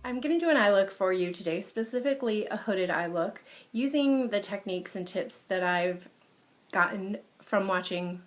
I'm going to do an eye look for you today, specifically a hooded eye look, using the techniques and tips that I've gotten from watching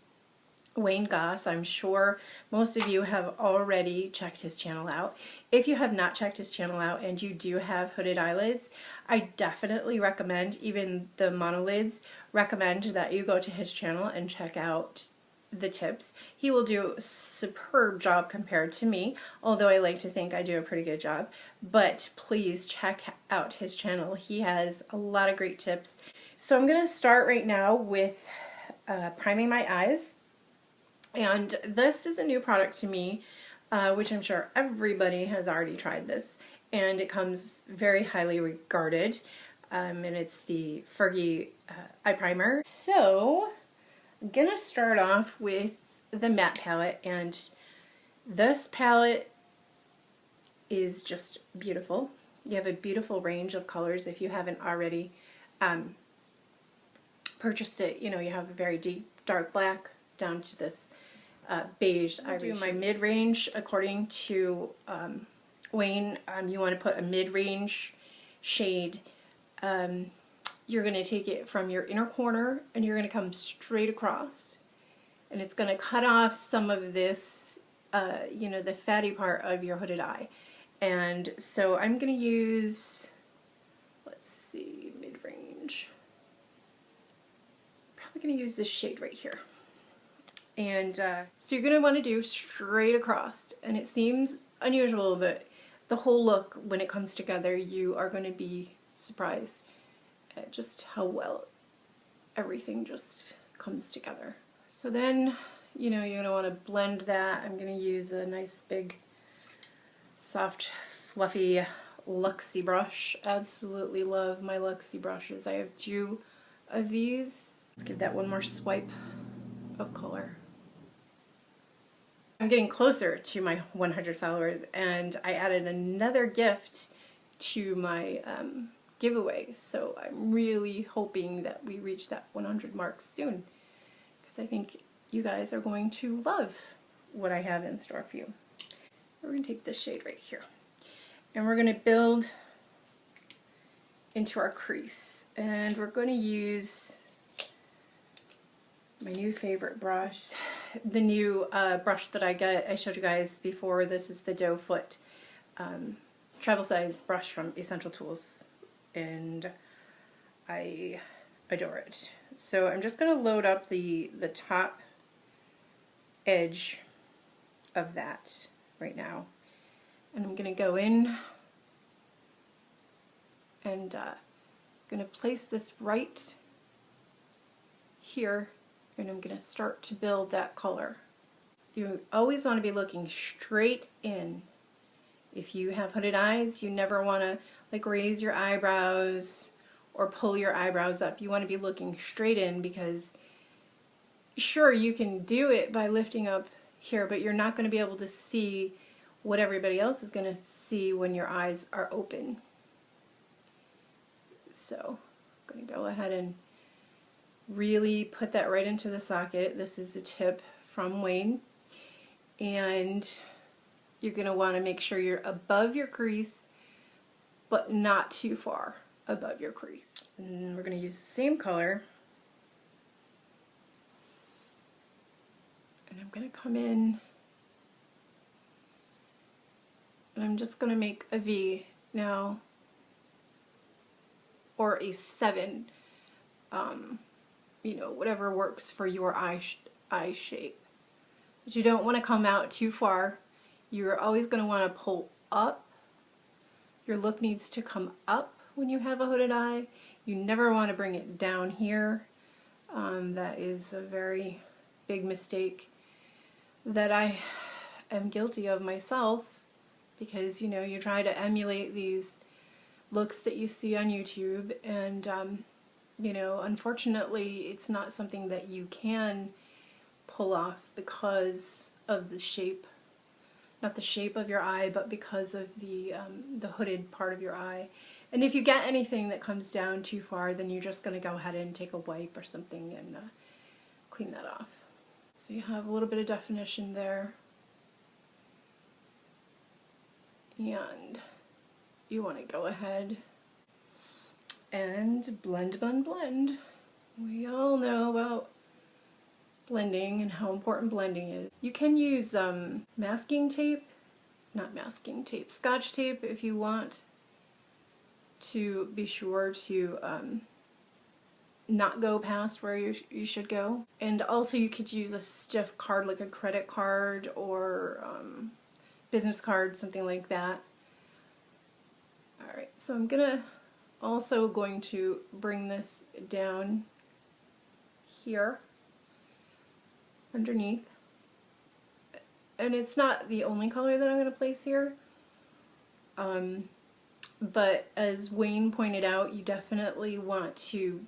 Wayne Goss. I'm sure most of you have already checked his channel out. If you have not checked his channel out and you do have hooded eyelids, I definitely recommend, even the monolids, recommend that you go to his channel and check out the tips. He will do a superb job compared to me, although I like to think I do a pretty good job. But please check out his channel. He has a lot of great tips. So I'm going to start right now with priming my eyes. And this is a new product to me, which I'm sure everybody has already tried this. And it comes very highly regarded. And it's the Fergie eye primer. So I'm gonna start off with the matte palette, and this palette is just beautiful. You have a beautiful range of colors if you haven't already purchased it. You know, you have a very deep dark black down to this beige. I do my mid-range according to Wayne. You want to put a mid-range shade. You're going to take it from your inner corner and you're going to come straight across, and it's going to cut off some of this, you know, the fatty part of your hooded eye. And so I'm going to use, let's see, mid-range. Probably going to use this shade right here. And so you're going to want to do straight across, and it seems unusual, but the whole look, when it comes together, you are going to be surprised at just how well everything just comes together. So then, you know, you're going to want to blend that. I'm going to use a nice big soft fluffy Luxie brush. Absolutely love my Luxie brushes. I have 2 of these. Let's give that one more swipe of color. I'm getting closer to my 100 followers, and I added another gift to my giveaway, so I'm really hoping that we reach that 100 mark soon, because I think you guys are going to love what I have in store for you. We're going to take this shade right here, and we're going to build into our crease, and we're going to use my new favorite brush, the new brush that I showed you guys before. This is the Doe Foot travel size brush from Essential Tools, and I adore it. So I'm just going to load up the top edge of that right now, and I'm going to go in and going to place this right here, and I'm going to start to build that color. You always want to be looking straight in. If you have hooded eyes, you never want to like raise your eyebrows or pull your eyebrows up. You want to be looking straight in, because sure, you can do it by lifting up here, but you're not going to be able to see what everybody else is going to see when your eyes are open. So I'm going to go ahead and really put that right into the socket. This is a tip from Wayne, and you're going to want to make sure you're above your crease, but not too far above your crease. And we're going to use the same color, and I'm going to come in, and I'm just going to make a V now, or a 7, you know, whatever works for your eye shape. But you don't want to come out too far. You're always going to want to pull up. Your look needs to come up when you have a hooded eye. You never want to bring it down here. That is a very big mistake that I am guilty of myself, because, you know, you try to emulate these looks that you see on YouTube, and you know, unfortunately it's not something that you can pull off because of the shape, not the shape of your eye, but because of the hooded part of your eye. And if you get anything that comes down too far, then you're just going to go ahead and take a wipe or something and clean that off. So you have a little bit of definition there. And you want to go ahead and blend, blend, blend. We all know about blending and how important blending is. You can use masking tape, not masking tape, Scotch tape if you want to be sure to not go past where you should go. And also you could use a stiff card like a credit card or business card, something like that. Alright, so I'm also going to bring this down here underneath. And it's not the only color that I'm going to place here. But as Wayne pointed out, you definitely want to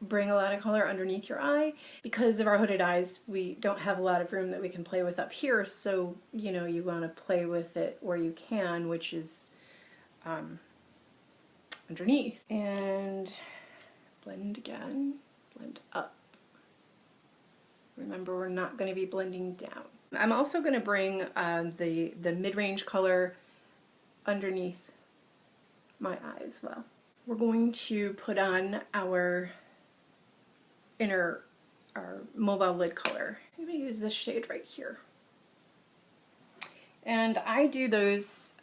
bring a lot of color underneath your eye. Because of our hooded eyes, we don't have a lot of room that we can play with up here, so you know, you want to play with it where you can, which is underneath. And blend again, blend up. Remember, we're not going to be blending down. I'm also going to bring the mid-range color underneath my eye as well. We're going to put on our mobile lid color. I'm going to use this shade right here. And I do those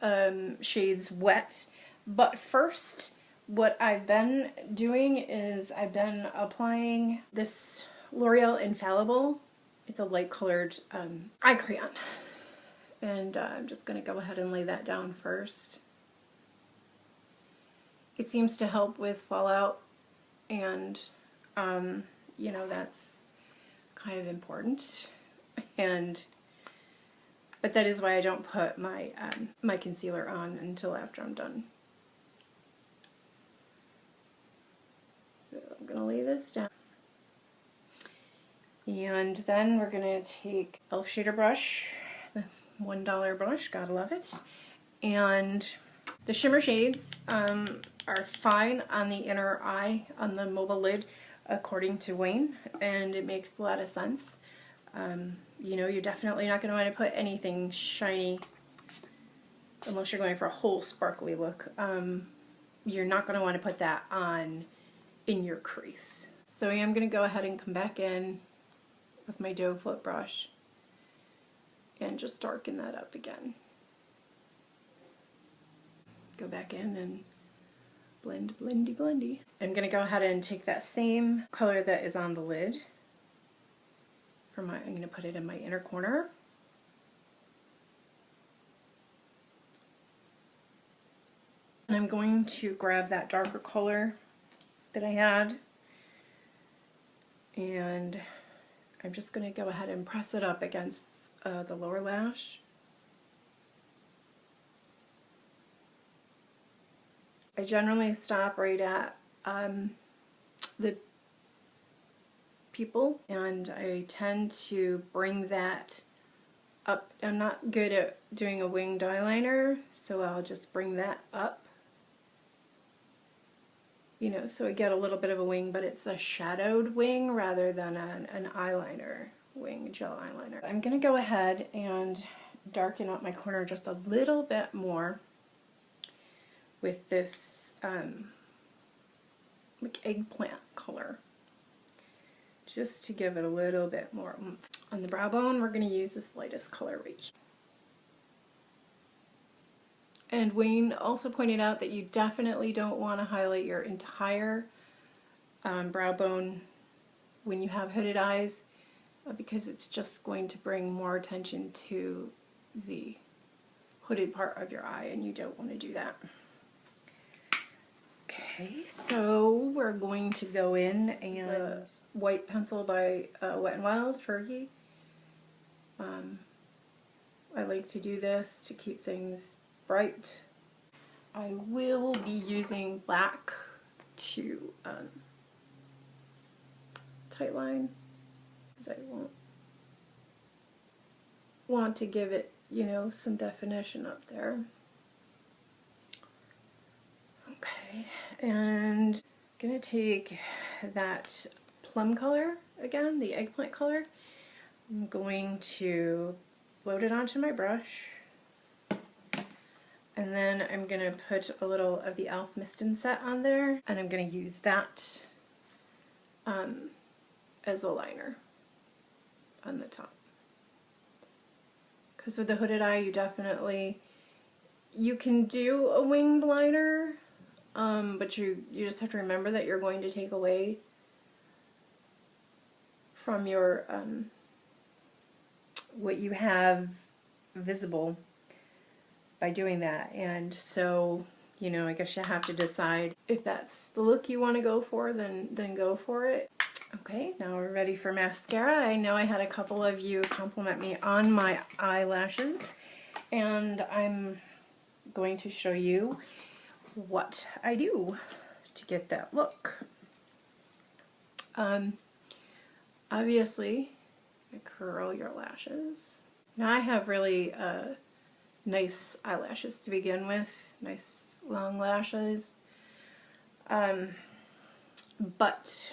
shades wet, but first what I've been doing is I've been applying this L'Oreal Infallible. It's a light colored eye crayon. And I'm just going to go ahead and lay that down first. It seems to help with fallout, and you know, that's kind of important. But that is why I don't put my my concealer on until after I'm done. So I'm going to lay this down. And then we're going to take e.l.f. shader brush. That's $1 brush, gotta love it. And the shimmer shades are fine on the inner eye, on the mobile lid, according to Wayne, and it makes a lot of sense. You know, you're definitely not going to want to put anything shiny unless you're going for a whole sparkly look. You're not going to want to put that on in your crease. So I am going to go ahead and come back in with my doe foot brush and just darken that up again. Go back in and blend, blendy, blendy. I'm going to go ahead and take that same color that is on the lid. I'm going to put it in my inner corner. And I'm going to grab that darker color that I had, and I'm just going to go ahead and press it up against the lower lash. I generally stop right at the pupil, and I tend to bring that up. I'm not good at doing a winged eyeliner, so I'll just bring that up. You know, so I get a little bit of a wing, but it's a shadowed wing rather than an eyeliner wing, gel eyeliner. I'm going to go ahead and darken up my corner just a little bit more with this like eggplant color, just to give it a little bit more oomph. On the brow bone, we're going to use this lightest color right here. And Wayne also pointed out that you definitely don't want to highlight your entire brow bone when you have hooded eyes, because it's just going to bring more attention to the hooded part of your eye, and you don't want to do that. Okay, so we're going to go in and a white pencil by Wet n Wild, Fergie. I like to do this to keep things bright. I will be using black to tightline, because I want to give it, you know, some definition up there. Okay, and I'm going to take that plum color again, the eggplant color. I'm going to load it onto my brush, And then I'm going to put a little of the e.l.f. Mist and Set on there, and I'm going to use that as a liner on the top. Because with the hooded eye, you can do a winged liner, but you just have to remember that you're going to take away from your what you have visible by doing that. And so, you know, I guess you have to decide if that's the look you want to go for, then go for it. Okay, now we're ready for mascara. I know I had a couple of you compliment me on my eyelashes, and I'm going to show you what I do to get that look. Obviously, I curl your lashes. Now I have really nice eyelashes to begin with, nice long lashes. But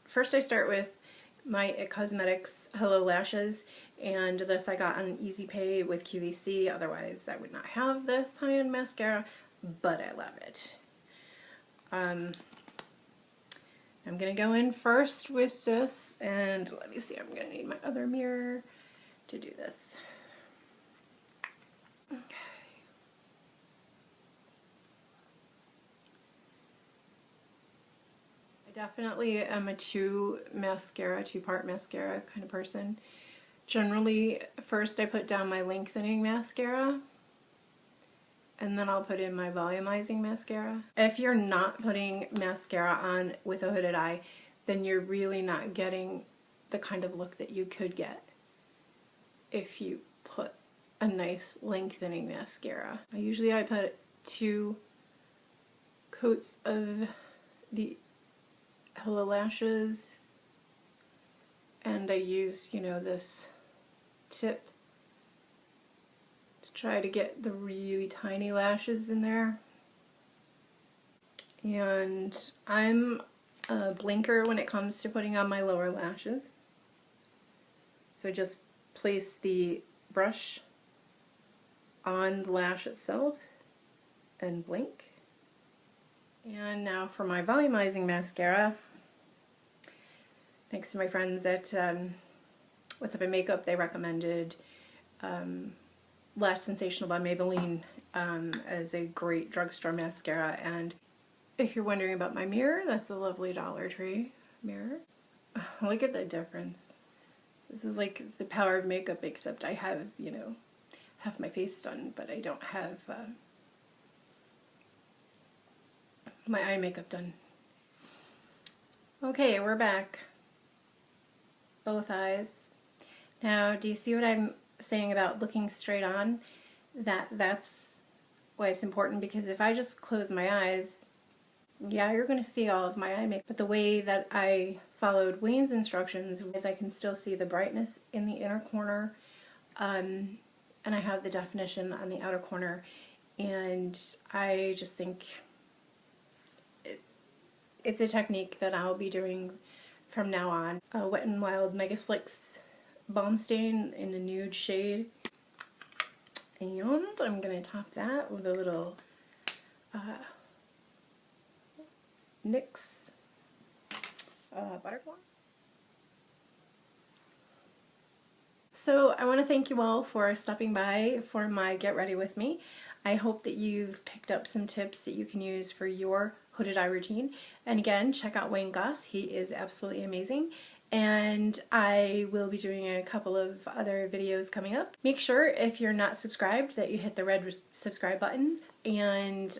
first I start with my IT Cosmetics Hello Lashes, and this I got on Easy Pay with QVC, otherwise I would not have this high-end mascara, but I love it. I'm going to go in first with this, and let me see, I'm going to need my other mirror to do this. Okay. I definitely am a two-part mascara kind of person. Generally, first I put down my lengthening mascara, and then I'll put in my volumizing mascara. If you're not putting mascara on with a hooded eye, then you're really not getting the kind of look that you could get if you put a nice lengthening mascara. Usually I put 2 coats of the Hello Lashes, and I use, you know, this tip to try to get the really tiny lashes in there. And I'm a blinker when it comes to putting on my lower lashes. So just place the brush on the lash itself and blink. And now for my volumizing mascara. Thanks to my friends at What's Up in Makeup, they recommended Lash Sensational by Maybelline as a great drugstore mascara. And if you're wondering about my mirror, that's a lovely Dollar Tree mirror. Look at the difference. This is like the power of makeup, except I have, you know, half my face done, but I don't have my eye makeup done. Okay, we're back. Both eyes. Now, do you see what I'm saying about looking straight on? That's why it's important, because if I just close my eyes, yeah, you're going to see all of my eye makeup, but the way that I followed Wayne's instructions is I can still see the brightness in the inner corner, and I have the definition on the outer corner, and I just think it's a technique that I'll be doing from now on. Wet n Wild Megaslicks Balm Stain in a nude shade, and I'm going to top that with a little NYX Butterfly. So I want to thank you all for stopping by for my Get Ready With Me. I hope that you've picked up some tips that you can use for your hooded eye routine. And again, check out Wayne Goss. He is absolutely amazing. And I will be doing a couple of other videos coming up. Make sure, if you're not subscribed, that you hit the red subscribe button, and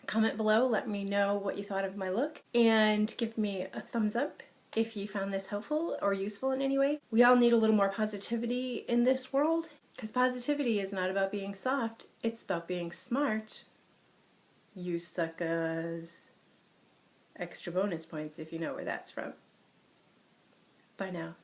comment below, let me know what you thought of my look, and give me a thumbs up if you found this helpful or useful in any way. We all need a little more positivity in this world, because positivity is not about being soft, it's about being smart. You suckers. Extra bonus points if you know where that's from. Bye now.